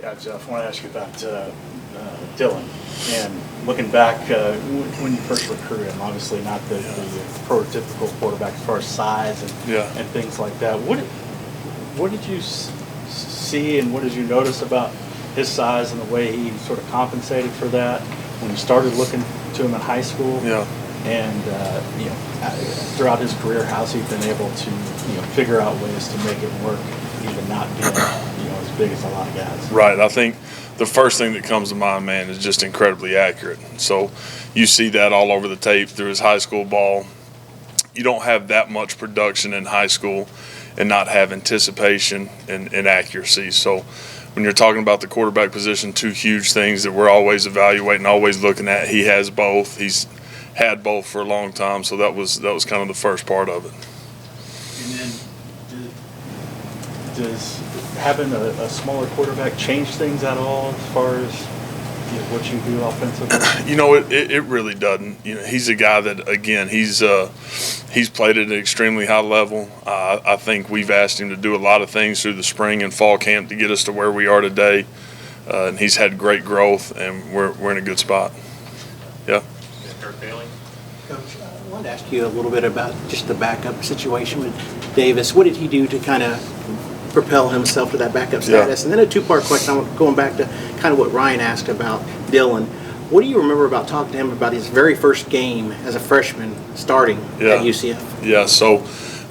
Yeah, Jeff, I want to ask you about Dylan. And looking back, when you first recruited him, obviously not the prototypical quarterback as far as size and things like that. What did you see and what did you notice about his size and the way he sort of compensated for that when you started looking to him in high school? Yeah. And throughout his career, how's he been able to figure out ways to make it work, even not being as big as a lot of guys? Right. I think the first thing that comes to mind, man, is just incredibly accurate. So you see that all over the tape through his high school ball. You don't have that much production in high school and not have anticipation and accuracy. So when you're talking about the quarterback position, two huge things that we're always evaluating, always looking at. He has both. He's had both for a long time, so that was kind of the first part of it. And then does having a smaller quarterback change things at all as far as what you do offensively? It really doesn't. He's a guy that, again, he's played at an extremely high level. I think we've asked him to do a lot of things through the spring and fall camp to get us to where we are today, and he's had great growth, and we're in a good spot. Yeah. Coach, I wanted to ask you a little bit about just the backup situation with Davis. What did he do to kind of propel himself to that backup status? And then a two-part question. I'm going back to kind of what Ryan asked about Dylan. What do you remember about talking to him about his very first game as a freshman starting at UCF? Yeah, so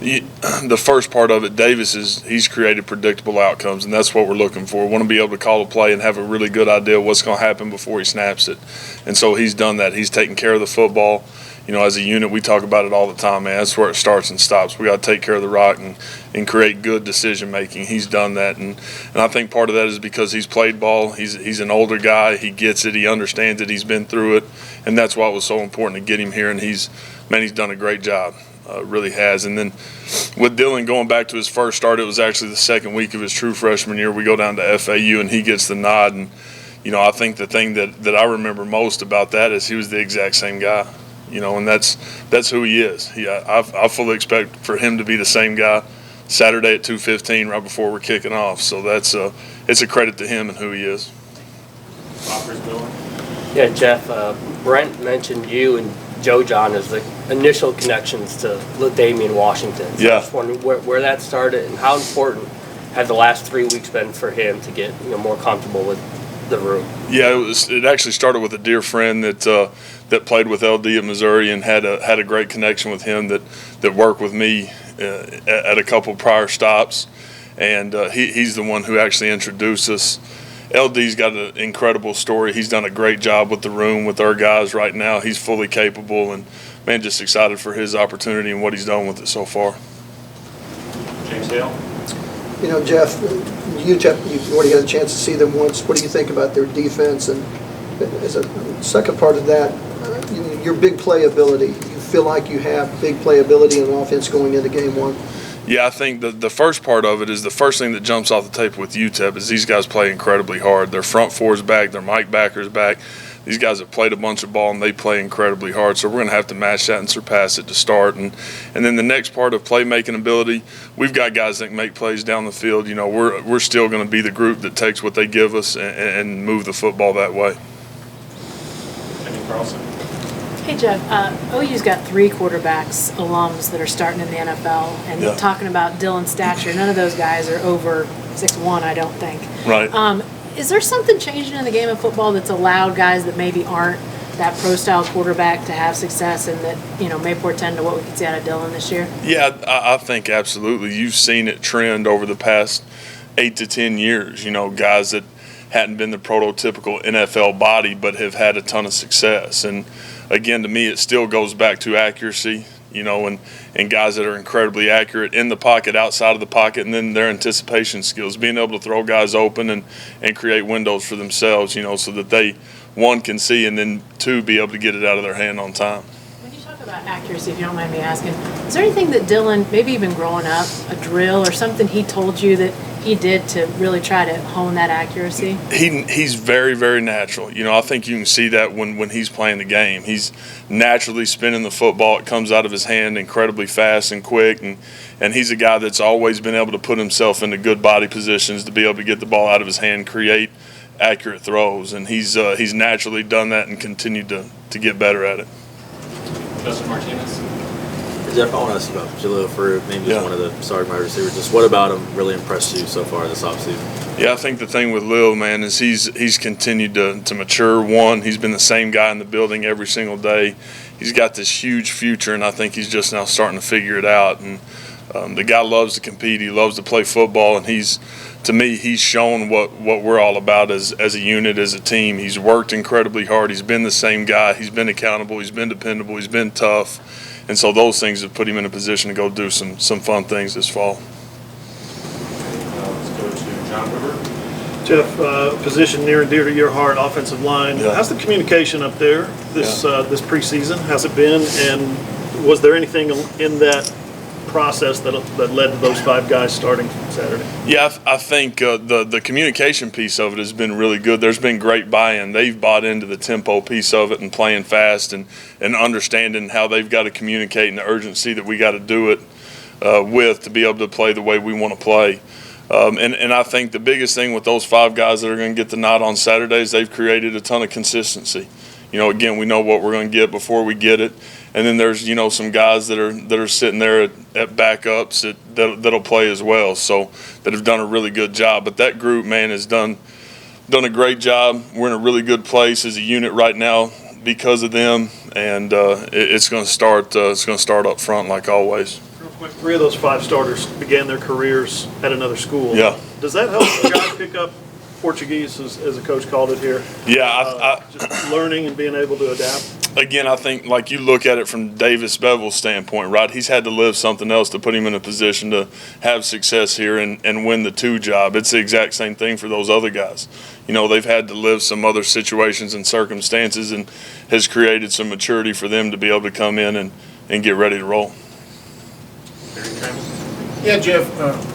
the first part of it, Davis he's created predictable outcomes, and that's what we're looking for. We want to be able to call a play and have a really good idea of what's going to happen before he snaps it. And so he's done that. He's taken care of the football. As a unit, we talk about it all the time, man. That's where it starts and stops. We got to take care of the rock and create good decision making. He's done that, and I think part of that is because he's played ball. He's an older guy. He gets it. He understands it. He's been through it, and that's why it was so important to get him here. And he's done a great job. Really has. And then with Dylan going back to his first start, it was actually the second week of his true freshman year. We go down to FAU, and he gets the nod. And I think the thing that I remember most about that is he was the exact same guy. And that's who he is. I fully expect for him to be the same guy Saturday at 2:15 right before we're kicking off. So it's a credit to him and who he is. Yeah, Jeff, Brent mentioned you and Joe John as the initial connections to Damian Washington. So I was wondering where that started and how important have the last 3 weeks been for him to get more comfortable with the room? Yeah, it actually started with a dear friend that played with LD at Missouri and had a great connection with him that worked with me at a couple prior stops, and he's the one who actually introduced us. LD's got an incredible story. He's done a great job with the room with our guys right now. He's fully capable, and man, just excited for his opportunity and what he's done with it so far. James Hale. Jeff, UTEP, you've already had a chance to see them once. What do you think about their defense? And as a second part of that, your big playability. You feel like you have big playability in offense going into game one? Yeah, I think the first part of it is the first thing that jumps off the tape with UTEP is these guys play incredibly hard. Their front four's back, their Mike Backer's back. These guys have played a bunch of ball and they play incredibly hard. So we're going to have to match that and surpass it to start. And then the next part of playmaking ability, we've got guys that can make plays down the field. We're still going to be the group that takes what they give us and move the football that way. Carlson. Hey, Jeff, OU's got 3 quarterbacks, alums, that are starting in the NFL, and talking about Dylan's stature, none of those guys are over 6'1", I don't think. Right. Is there something changing in the game of football that's allowed guys that maybe aren't that pro-style quarterback to have success and that, may portend to what we could see out of Dylan this year? Yeah, I think absolutely. You've seen it trend over the past 8 to 10 years, guys that hadn't been the prototypical NFL body but have had a ton of success. And again, to me, it still goes back to accuracy, and guys that are incredibly accurate in the pocket, outside of the pocket, and then their anticipation skills, being able to throw guys open and create windows for themselves, so that they, 1, can see, and then 2, be able to get it out of their hand on time. When you talk about accuracy, if you don't mind me asking, is there anything that Dylan, maybe even growing up, a drill or something he told you that he did to really try to hone that accuracy? He's very, very natural. You know, I think you can see that when he's playing the game. He's naturally spinning the football. It comes out of his hand incredibly fast and quick, and he's a guy that's always been able to put himself into good body positions to be able to get the ball out of his hand, create accurate throws, and he's naturally done that and continued to get better at it. Justin Martinez. Jeff, I want to ask you about Jaleel Farouk, maybe he's one of the starting wide receivers. Just what about him really impressed you so far this offseason? Yeah, I think the thing with Lil, man, is he's continued to mature. One, he's been the same guy in the building every single day. He's got this huge future, and I think he's just now starting to figure it out. And the guy loves to compete. He loves to play football, and to me, he's shown what we're all about as a unit, as a team. He's worked incredibly hard. He's been the same guy. He's been accountable. He's been dependable. He's been tough. And so those things have put him in a position to go do some fun things this fall. Let's go to John River. Jeff, position near and dear to your heart, offensive line. Yeah. How's the communication up there this preseason? How's it been? And was there anything in that process that led to those 5 guys starting Saturday? Yeah, I think the communication piece of it has been really good. There's been great buy-in. They've bought into the tempo piece of it and playing fast and understanding how they've got to communicate and the urgency that we got to do it with to be able to play the way we want to play. And I think the biggest thing with those 5 guys that are going to get the nod on Saturdays, they've created a ton of consistency. You know, again, we know what we're going to get before we get it. And then there's, some guys that are sitting there at backups that'll play as well, so that have done a really good job. But that group, man, has done a great job. We're in a really good place as a unit right now because of them, and it's going to start. It's going to start up front like always. Real quick, 3 of those 5 starters began their careers at another school. Yeah. Does that help a guy pick up Portuguese, as a coach called it here? Yeah, just learning and being able to adapt. Again, I think like you look at it from Davis Bevel's standpoint, right? He's had to live something else to put him in a position to have success here and win the 2 job. It's the exact same thing for those other guys. They've had to live some other situations and circumstances, and has created some maturity for them to be able to come in and get ready to roll. Yeah, Jeff,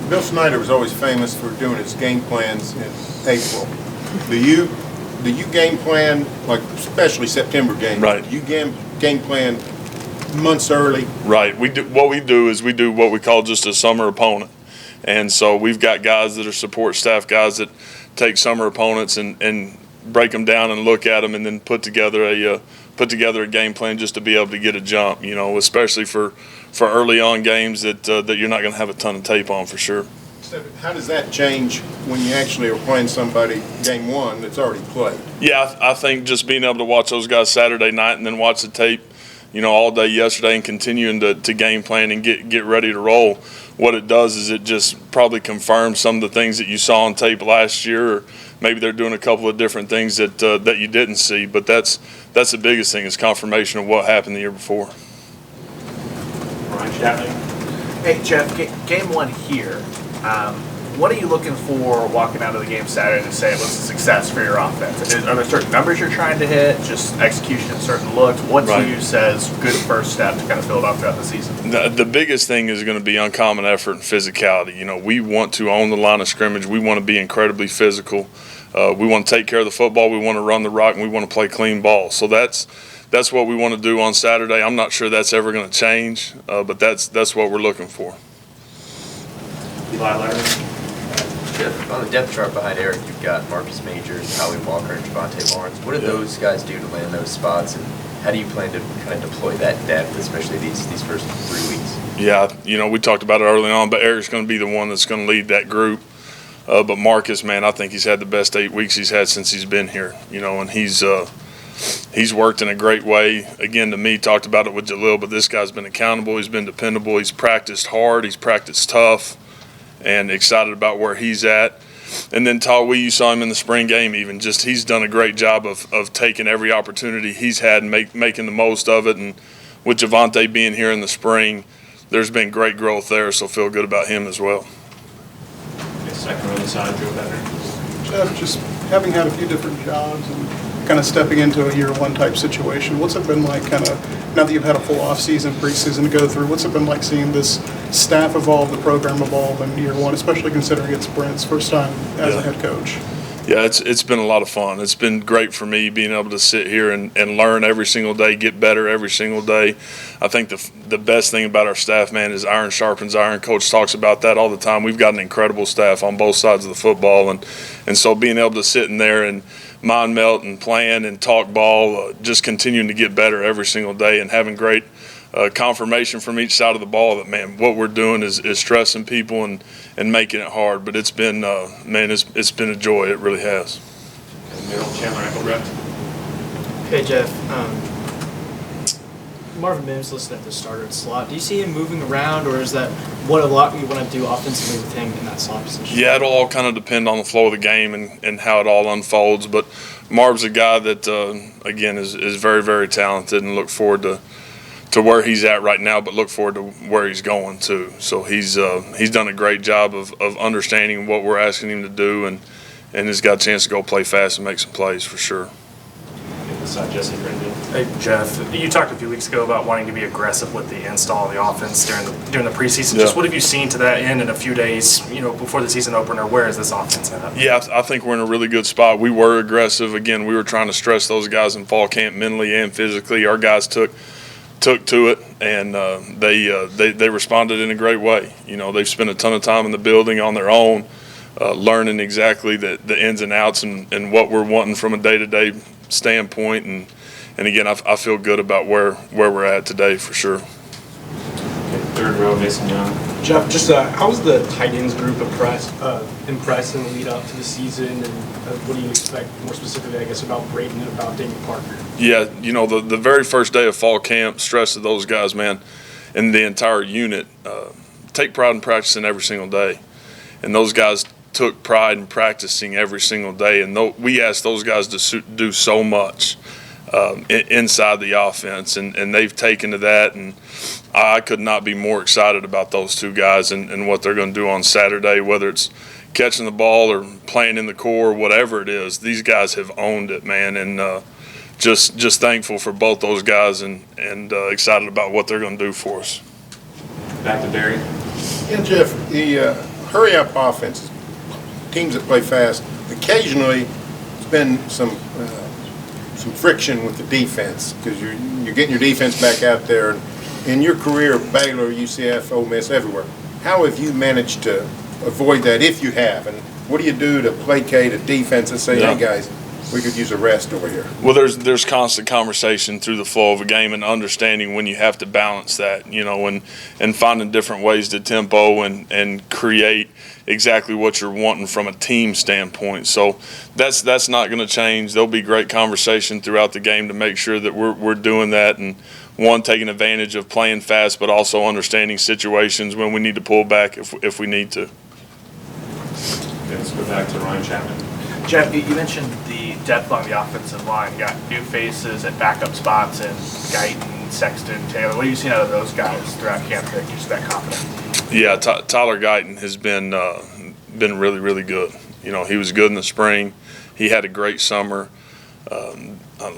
Bill Snyder was always famous for doing his game plans in April. Do you game plan, like especially September games? Right. Do you game plan months early? Right. What we do is we do what we call just a summer opponent. And so we've got guys that are support staff guys that take summer opponents and break them down and look at them and then put together a game plan just to be able to get a jump, especially for early on games that you're not going to have a ton of tape on for sure. So how does that change when you actually are playing somebody game 1 that's already played? Yeah, I think just being able to watch those guys Saturday night and then watch the tape, all day yesterday and continuing to game plan and get ready to roll, what it does is it just probably confirms some of the things that you saw on tape last year, or maybe they're doing a couple of different things that you didn't see. But that's the biggest thing, is confirmation of what happened the year before. Ryan Chapman. Hey, Jeff, game 1 here. What are you looking for walking out of the game Saturday to say it was a success for your offense? Are there certain numbers you're trying to hit, just execution of certain looks? What to you says good first step to kind of build off throughout the season? The biggest thing is going to be uncommon effort and physicality. We want to own the line of scrimmage. We want to be incredibly physical. We want to take care of the football. We want to run the rock, and we want to play clean ball. So that's what we want to do on Saturday. I'm not sure that's ever going to change, but that's what we're looking for. Eli Larry. Jeff, on the depth chart behind Eric, you've got Marcus Majors, Howie Walker, and Javonte Lawrence. What do those guys do to land those spots, and how do you plan to kind of deploy that depth, especially these first 3 weeks? Yeah, we talked about it early on, but Eric's going to be the one that's going to lead that group. But Marcus, man, I think he's had the best 8 weeks he's had since he's been here, and he's worked in a great way. Again, to me, talked about it with Jaleel, but this guy's been accountable. He's been dependable. He's practiced hard. He's practiced tough. And excited about where he's at. And then Tawi, you saw him in the spring game even. Just he's done a great job of taking every opportunity he's had and making the most of it. And with Javonte being here in the spring, there's been great growth there, so feel good about him as well. Second on the side, Joe Better. Jeff, just having had a few different jobs and kind of stepping into a year one type situation, what's it been like kind of, now that you've had a full off season, preseason to go through, what's it been like seeing this staff evolve, the program evolve in year one, especially considering it's Brent's first time as a head coach? Yeah, it's been a lot of fun. It's been great for me being able to sit here and learn every single day, get better every single day. I think the best thing about our staff, man, is iron sharpens iron. Coach talks about that all the time. We've got an incredible staff on both sides of the football, and so being able to sit in there and mind melt and plan and talk ball, just continuing to get better every single day and having great confirmation from each side of the ball that, man, what we're doing is stressing people and making it hard. But it's been, man, it's been a joy. It really has. Middle, Chandler Engelbrecht. Hey, Jeff. Marvin Mims listed at the starter at slot. Do you see him moving around, or is that what a lot you want to do offensively with him in that slot position? Yeah, it'll all kind of depend on the flow of the game and how it all unfolds. But Marv's a guy that, again, is very, very talented, and look forward to where he's at right now, but look forward to where he's going too. So he's done a great job of understanding what we're asking him to do, and has got a chance to go play fast and make some plays for sure. Jesse Grindle. Hey Jeff, you talked a few weeks ago about wanting to be aggressive with the install of the offense during the preseason. Yeah. Just what have you seen to that end in a few days, before the season opener? Where is this offense at? Yeah, I think we're in a really good spot. We were aggressive. Again, we were trying to stress those guys in fall camp mentally and physically. Our guys took to it, and they responded in a great way. They've spent a ton of time in the building on their own, learning exactly the ins and outs and what we're wanting from a day-to-day standpoint. And again, I feel good about where we're at today for sure. Okay, third row, Mason Young. Jeff, just how was the tight ends group impressed in the lead up to the season, and what do you expect more specifically, I guess, about Brayton and about Daniel Parker? Yeah, the very first day of fall camp, stress to those guys, man, and the entire unit, take pride in practicing every single day. And those guys took pride in practicing every single day, and we asked those guys to do so much inside the offense, and they've taken to that, and I could not be more excited about those two guys and what they're going to do on Saturday, whether it's catching the ball or playing in the core, whatever it is. These guys have owned it, man, and just thankful for both those guys and excited about what they're going to do for us. Back to Barry. Yeah, Jeff, the hurry-up offenses, teams that play fast, occasionally there's been some friction with the defense because you're getting your defense back out there. In your career, Baylor, UCF, Ole Miss, everywhere, how have you managed to avoid that, if you have? And what do you do to placate a defense and say, hey guys, we could use a rest over here? Well, there's constant conversation through the flow of a game and understanding when you have to balance that, and finding different ways to tempo and create exactly what you're wanting from a team standpoint. So that's not going to change. There'll be great conversation throughout the game to make sure that we're doing that, and one, taking advantage of playing fast, but also understanding situations when we need to pull back if we need to. Okay, let's go back to Ryan Chapman. Jeff, you mentioned the depth on the offensive line. You got new faces at backup spots and Guyton, Sexton, Taylor. What have you seen out of those guys throughout camp that gives you that confidence? Yeah, Tyler Guyton has been really, really good. He was good in the spring. He had a great summer.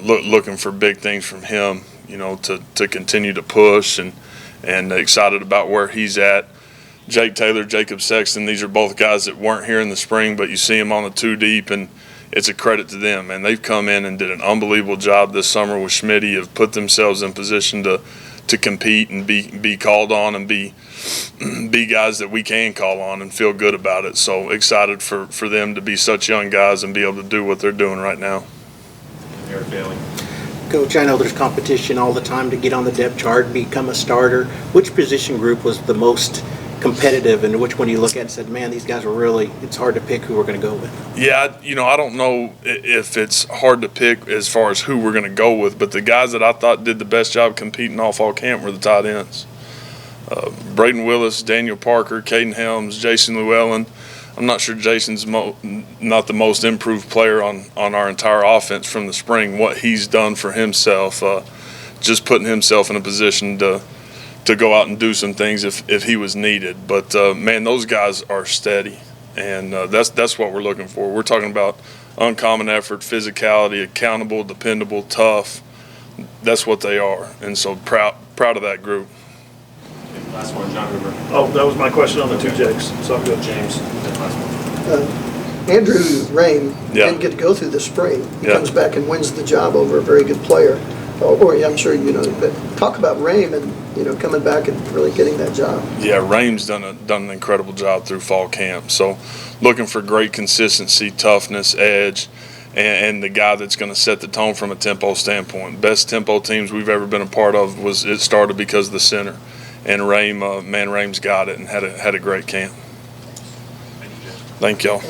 Looking for big things from him, to continue to push and excited about where he's at. Jake Taylor, Jacob Sexton, these are both guys that weren't here in the spring, but you see them on the two deep, and it's a credit to them. And they've come in and did an unbelievable job this summer with Schmitty, have put themselves in position to compete and be called on and be guys that we can call on and feel good about it. So excited for them to be such young guys and be able to do what they're doing right now. Eric Bailey. Coach, I know there's competition all the time to get on the depth chart, become a starter. Which position group was the most competitive, and which one you look at and said, man, these guys are really, it's hard to pick who we're going to go with? Yeah, I don't know if it's hard to pick as far as who we're going to go with, but the guys that I thought did the best job competing all fall camp were the tight ends. Braden Willis, Daniel Parker, Caden Helms, Jason Llewellyn. I'm not sure Jason's not the most improved player on our entire offense from the spring. What he's done for himself, just putting himself in a position to go out and do some things if he was needed. But man, those guys are steady, and that's what we're looking for. We're talking about uncommon effort, physicality, accountable, dependable, tough. That's what they are, and so proud of that group. Last one, John Hoover. Oh, that was my question on the two Jakes, so I'm good. James, and last one. Andrew Raym didn't get to go through the spring. He comes back and wins the job over a very good player. Or I'm sure you know, but talk about Raym and coming back and really getting that job. Yeah, Raym's done an incredible job through fall camp. So looking for great consistency, toughness, edge, and the guy that's going to set the tone from a tempo standpoint. Best tempo teams we've ever been a part of started because of the center, and Raym's got it and had a great camp. Thank y'all.